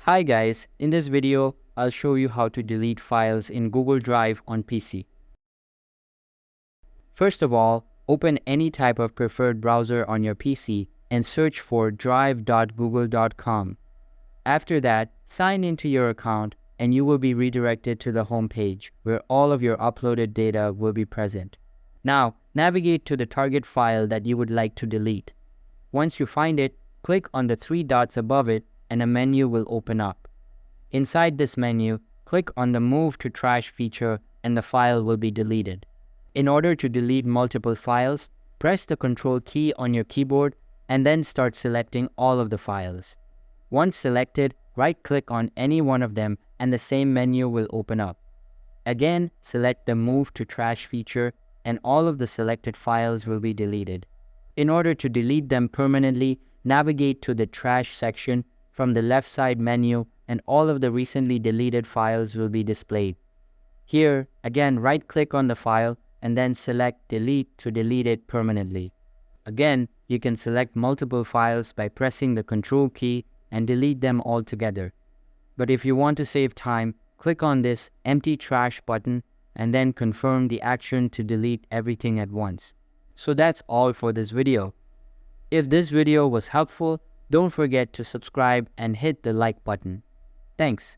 Hi guys, in this video, I'll show you how to delete files in Google Drive on PC. First of all, open any type of preferred browser on your PC and search for drive.google.com. After that, sign into your account and you will be redirected to the home page where all of your uploaded data will be present. Now, navigate to the target file that you would like to delete. Once you find it, click on the three dots above it and a menu will open up. Inside this menu, click on the Move to Trash feature and the file will be deleted. In order to delete multiple files, press the Ctrl key on your keyboard and then start selecting all of the files. Once selected, right-click on any one of them and the same menu will open up. Again, select the Move to Trash feature and all of the selected files will be deleted. In order to delete them permanently, navigate to the Trash section from the left side menu and all of the recently deleted files will be displayed. Here, again, right-click on the file and then select Delete to delete it permanently. Again, you can select multiple files by pressing the Ctrl key and delete them all together. But if you want to save time, click on this Empty Trash button and then confirm the action to delete everything at once. So that's all for this video. If this video was helpful, don't forget to subscribe and hit the like button. Thanks.